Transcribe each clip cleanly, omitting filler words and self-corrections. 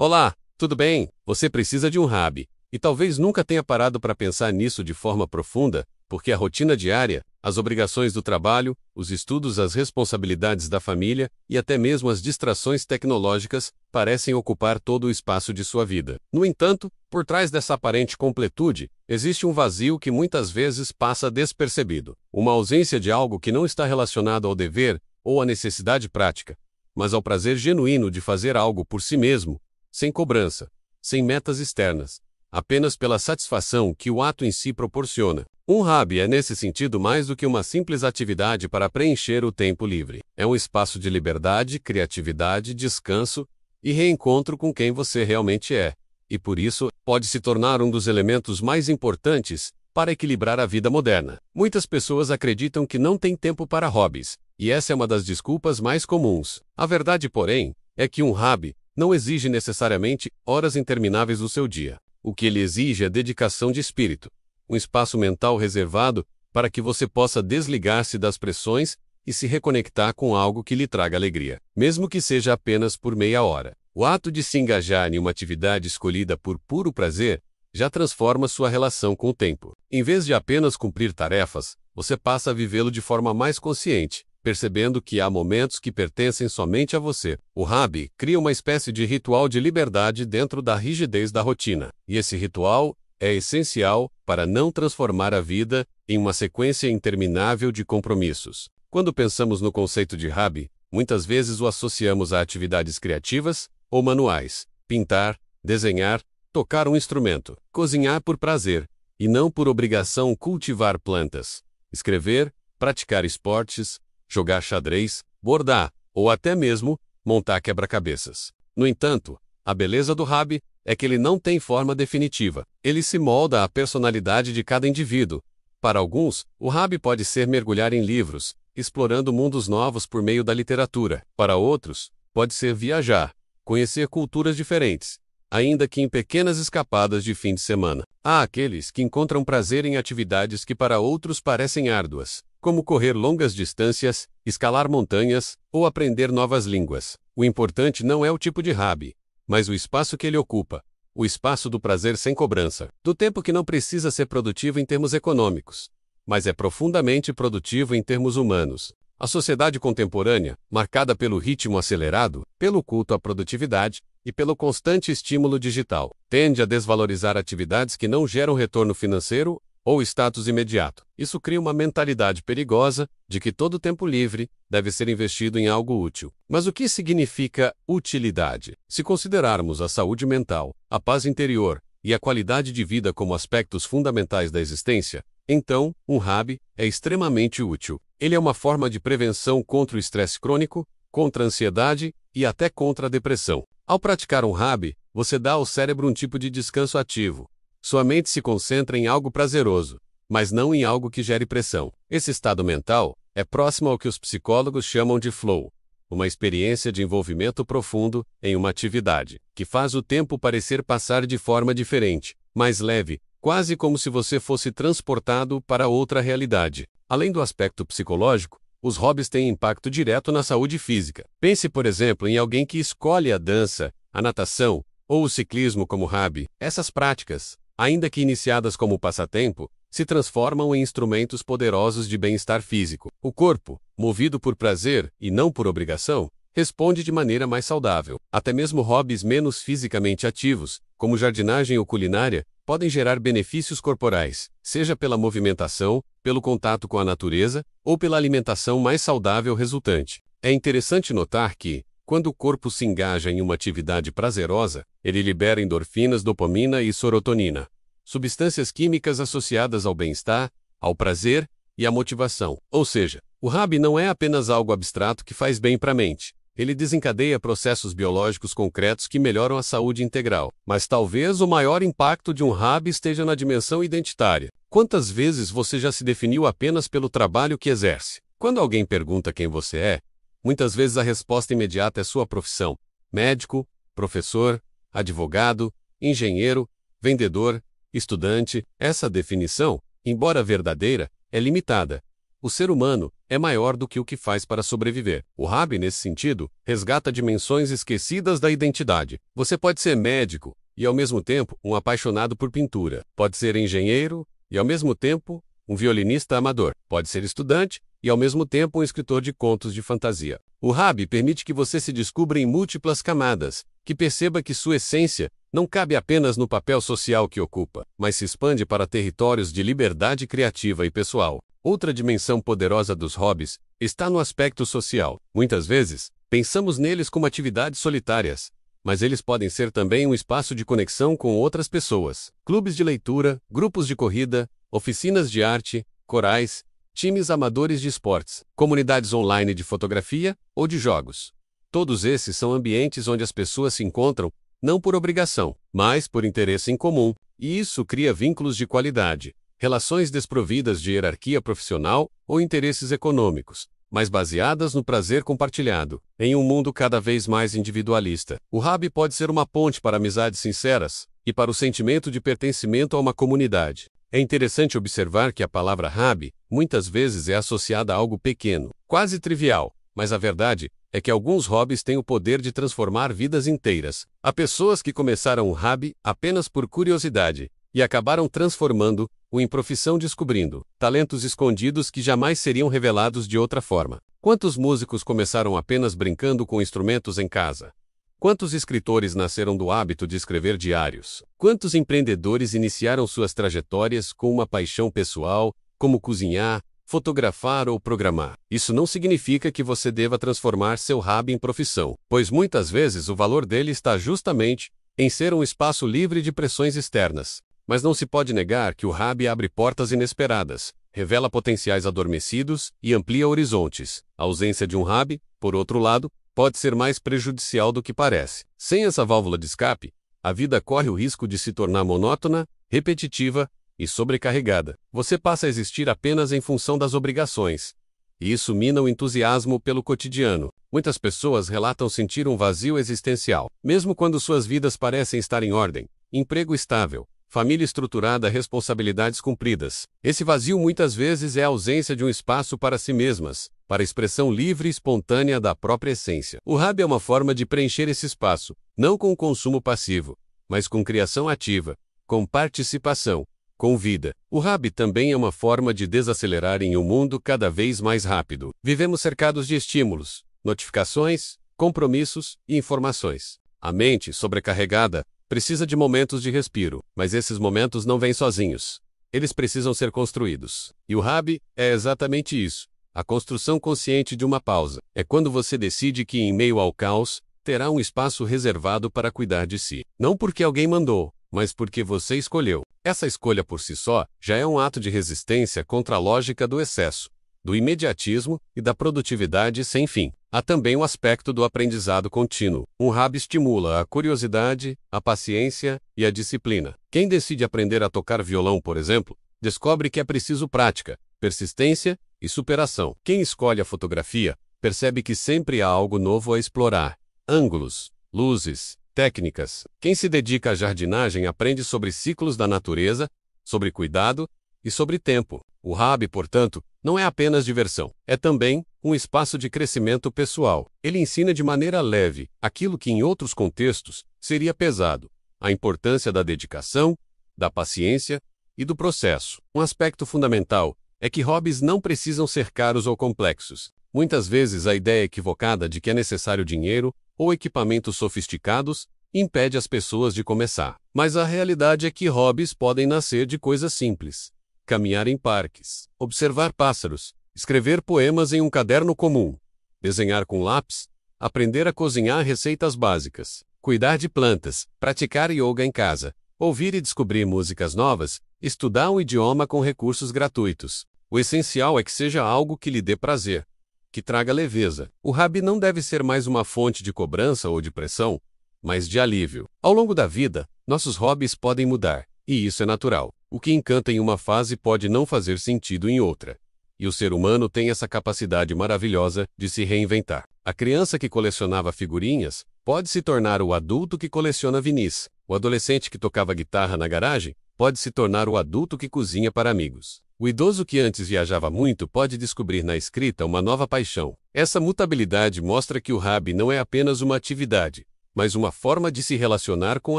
Olá, tudo bem? Você precisa de um hobby. E talvez nunca tenha parado para pensar nisso de forma profunda, porque a rotina diária, as obrigações do trabalho, os estudos, as responsabilidades da família e até mesmo as distrações tecnológicas parecem ocupar todo o espaço de sua vida. No entanto, por trás dessa aparente completude, existe um vazio que muitas vezes passa despercebido. Uma ausência de algo que não está relacionado ao dever ou à necessidade prática, mas ao prazer genuíno de fazer algo por si mesmo, sem cobrança, sem metas externas, apenas pela satisfação que o ato em si proporciona. Um hobby é nesse sentido mais do que uma simples atividade para preencher o tempo livre. É um espaço de liberdade, criatividade, descanso e reencontro com quem você realmente é, e por isso pode se tornar um dos elementos mais importantes para equilibrar a vida moderna. Muitas pessoas acreditam que não têm tempo para hobbies, e essa é uma das desculpas mais comuns. A verdade, porém, é que um hobby não exige necessariamente horas intermináveis do seu dia. O que ele exige é dedicação de espírito, um espaço mental reservado para que você possa desligar-se das pressões e se reconectar com algo que lhe traga alegria, mesmo que seja apenas por meia hora. O ato de se engajar em uma atividade escolhida por puro prazer já transforma sua relação com o tempo. Em vez de apenas cumprir tarefas, você passa a vivê-lo de forma mais consciente, percebendo que há momentos que pertencem somente a você. O hobby cria uma espécie de ritual de liberdade dentro da rigidez da rotina, e esse ritual é essencial para não transformar a vida em uma sequência interminável de compromissos. Quando pensamos no conceito de hobby, muitas vezes o associamos a atividades criativas ou manuais: pintar, desenhar, tocar um instrumento, cozinhar por prazer, e não por obrigação, cultivar plantas, escrever, praticar esportes, jogar xadrez, bordar, ou até mesmo montar quebra-cabeças. No entanto, a beleza do hobby é que ele não tem forma definitiva. Ele se molda à personalidade de cada indivíduo. Para alguns, o hobby pode ser mergulhar em livros, explorando mundos novos por meio da literatura. Para outros, pode ser viajar, conhecer culturas diferentes, ainda que em pequenas escapadas de fim de semana. Há aqueles que encontram prazer em atividades que para outros parecem árduas, como correr longas distâncias, escalar montanhas ou aprender novas línguas. O importante não é o tipo de hobby, mas o espaço que ele ocupa, o espaço do prazer sem cobrança, do tempo que não precisa ser produtivo em termos econômicos, mas é profundamente produtivo em termos humanos. A sociedade contemporânea, marcada pelo ritmo acelerado, pelo culto à produtividade e pelo constante estímulo digital, tende a desvalorizar atividades que não geram retorno financeiro ou status imediato. Isso cria uma mentalidade perigosa de que todo tempo livre deve ser investido em algo útil. Mas o que significa utilidade? Se considerarmos a saúde mental, a paz interior e a qualidade de vida como aspectos fundamentais da existência, então, um hobby é extremamente útil. Ele é uma forma de prevenção contra o estresse crônico, contra a ansiedade e até contra a depressão. Ao praticar um hobby, você dá ao cérebro um tipo de descanso ativo. Sua mente se concentra em algo prazeroso, mas não em algo que gere pressão. Esse estado mental é próximo ao que os psicólogos chamam de flow, uma experiência de envolvimento profundo em uma atividade, que faz o tempo parecer passar de forma diferente, mais leve, quase como se você fosse transportado para outra realidade. Além do aspecto psicológico, os hobbies têm impacto direto na saúde física. Pense, por exemplo, em alguém que escolhe a dança, a natação ou o ciclismo como hobby. Essas práticas, ainda que iniciadas como passatempo, se transformam em instrumentos poderosos de bem-estar físico. O corpo, movido por prazer e não por obrigação, responde de maneira mais saudável. Até mesmo hobbies menos fisicamente ativos, como jardinagem ou culinária, podem gerar benefícios corporais, seja pela movimentação, pelo contato com a natureza ou pela alimentação mais saudável resultante. É interessante notar que, quando o corpo se engaja em uma atividade prazerosa, ele libera endorfinas, dopamina e serotonina, substâncias químicas associadas ao bem-estar, ao prazer e à motivação. Ou seja, o hobby não é apenas algo abstrato que faz bem para a mente. Ele desencadeia processos biológicos concretos que melhoram a saúde integral. Mas talvez o maior impacto de um hobby esteja na dimensão identitária. Quantas vezes você já se definiu apenas pelo trabalho que exerce? Quando alguém pergunta quem você é, muitas vezes a resposta imediata é sua profissão: médico, professor, advogado, engenheiro, vendedor, estudante. Essa definição, embora verdadeira, é limitada, O ser humano é maior do que o que faz para sobreviver. O hobby, nesse sentido, resgata dimensões esquecidas da identidade. Você pode ser médico e, ao mesmo tempo, um apaixonado por pintura. Pode ser engenheiro e, ao mesmo tempo, um violinista amador. Pode ser estudante e, ao mesmo tempo, um escritor de contos de fantasia. O hobby permite que você se descubra em múltiplas camadas, que perceba que sua essência não cabe apenas no papel social que ocupa, mas se expande para territórios de liberdade criativa e pessoal. Outra dimensão poderosa dos hobbies está no aspecto social. Muitas vezes, pensamos neles como atividades solitárias, mas eles podem ser também um espaço de conexão com outras pessoas. Clubes de leitura, grupos de corrida, oficinas de arte, corais, times amadores de esportes, comunidades online de fotografia ou de jogos. Todos esses são ambientes onde as pessoas se encontram, não por obrigação, mas por interesse em comum, e isso cria vínculos de qualidade, relações desprovidas de hierarquia profissional ou interesses econômicos, mas baseadas no prazer compartilhado. Em um mundo cada vez mais individualista, o hobby pode ser uma ponte para amizades sinceras e para o sentimento de pertencimento a uma comunidade. É interessante observar que a palavra hobby muitas vezes é associada a algo pequeno, quase trivial, mas a verdade é que alguns hobbies têm o poder de transformar vidas inteiras. Há pessoas que começaram um hobby apenas por curiosidade e acabaram transformando-o em profissão, descobrindo talentos escondidos que jamais seriam revelados de outra forma. Quantos músicos começaram apenas brincando com instrumentos em casa? Quantos escritores nasceram do hábito de escrever diários? Quantos empreendedores iniciaram suas trajetórias com uma paixão pessoal, como cozinhar, fotografar ou programar? Isso não significa que você deva transformar seu hobby em profissão, pois muitas vezes o valor dele está justamente em ser um espaço livre de pressões externas. Mas não se pode negar que o hobby abre portas inesperadas, revela potenciais adormecidos e amplia horizontes. A ausência de um hobby, por outro lado, pode ser mais prejudicial do que parece. Sem essa válvula de escape, a vida corre o risco de se tornar monótona, repetitiva e sobrecarregada. Você passa a existir apenas em função das obrigações, e isso mina o entusiasmo pelo cotidiano. Muitas pessoas relatam sentir um vazio existencial, mesmo quando suas vidas parecem estar em ordem, emprego estável, família estruturada, responsabilidades cumpridas. Esse vazio muitas vezes é a ausência de um espaço para si mesmas, para a expressão livre e espontânea da própria essência. O hobby é uma forma de preencher esse espaço, não com consumo passivo, mas com criação ativa, com participação, com vida. O hobby também é uma forma de desacelerar em um mundo cada vez mais rápido. Vivemos cercados de estímulos, notificações, compromissos e informações. A mente, sobrecarregada, precisa de momentos de respiro, mas esses momentos não vêm sozinhos. Eles precisam ser construídos. E o hobby é exatamente isso. A construção consciente de uma pausa. É quando você decide que, em meio ao caos, terá um espaço reservado para cuidar de si. Não porque alguém mandou, mas porque você escolheu. Essa escolha por si só já é um ato de resistência contra a lógica do excesso, do imediatismo e da produtividade sem fim. Há também o aspecto do aprendizado contínuo. Um hobby estimula a curiosidade, a paciência e a disciplina. Quem decide aprender a tocar violão, por exemplo, descobre que é preciso prática, persistência e superação. Quem escolhe a fotografia percebe que sempre há algo novo a explorar. Ângulos, luzes, técnicas. Quem se dedica à jardinagem aprende sobre ciclos da natureza, sobre cuidado e sobre tempo. O hobby, portanto, não é apenas diversão, é também um espaço de crescimento pessoal. Ele ensina de maneira leve aquilo que em outros contextos seria pesado: a importância da dedicação, da paciência e do processo. Um aspecto fundamental é que hobbies não precisam ser caros ou complexos. Muitas vezes a ideia equivocada de que é necessário dinheiro ou equipamentos sofisticados impede as pessoas de começar. Mas a realidade é que hobbies podem nascer de coisas simples. Caminhar em parques, observar pássaros, escrever poemas em um caderno comum, desenhar com lápis, aprender a cozinhar receitas básicas, cuidar de plantas, praticar yoga em casa, ouvir e descobrir músicas novas, estudar um idioma com recursos gratuitos. O essencial é que seja algo que lhe dê prazer, que traga leveza. O hobby não deve ser mais uma fonte de cobrança ou de pressão, mas de alívio. Ao longo da vida, nossos hobbies podem mudar, e isso é natural. O que encanta em uma fase pode não fazer sentido em outra. E o ser humano tem essa capacidade maravilhosa de se reinventar. A criança que colecionava figurinhas pode se tornar o adulto que coleciona vinis. O adolescente que tocava guitarra na garagem pode se tornar o adulto que cozinha para amigos. O idoso que antes viajava muito pode descobrir na escrita uma nova paixão. Essa mutabilidade mostra que o hobby não é apenas uma atividade, mas uma forma de se relacionar com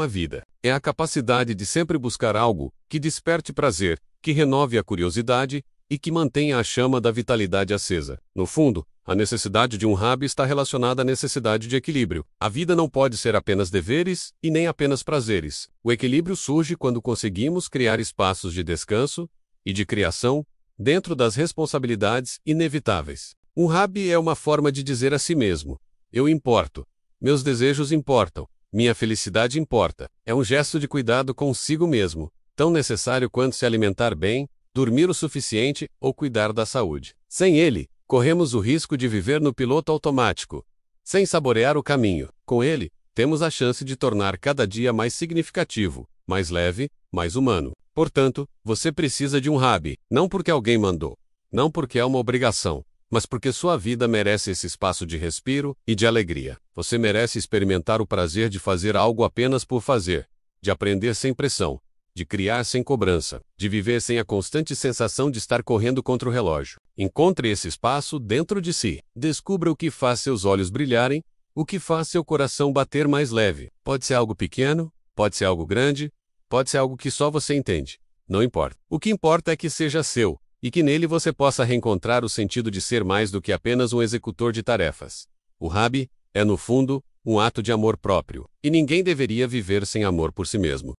a vida. É a capacidade de sempre buscar algo que desperte prazer, que renove a curiosidade e que mantenha a chama da vitalidade acesa. No fundo, a necessidade de um hobby está relacionada à necessidade de equilíbrio. A vida não pode ser apenas deveres e nem apenas prazeres. O equilíbrio surge quando conseguimos criar espaços de descanso e de criação dentro das responsabilidades inevitáveis. Um hobby é uma forma de dizer a si mesmo: eu importo, meus desejos importam, minha felicidade importa. É um gesto de cuidado consigo mesmo, tão necessário quanto se alimentar bem, dormir o suficiente ou cuidar da saúde. Sem ele, corremos o risco de viver no piloto automático, sem saborear o caminho. Com ele, temos a chance de tornar cada dia mais significativo, mais leve, mais humano. Portanto, você precisa de um hobby, não porque alguém mandou, não porque é uma obrigação, mas porque sua vida merece esse espaço de respiro e de alegria. Você merece experimentar o prazer de fazer algo apenas por fazer, de aprender sem pressão, de criar sem cobrança, de viver sem a constante sensação de estar correndo contra o relógio. Encontre esse espaço dentro de si. Descubra o que faz seus olhos brilharem, o que faz seu coração bater mais leve. Pode ser algo pequeno, pode ser algo grande, pode ser algo que só você entende. Não importa. O que importa é que seja seu, e que nele você possa reencontrar o sentido de ser mais do que apenas um executor de tarefas. O hobby é, no fundo, um ato de amor próprio, e ninguém deveria viver sem amor por si mesmo.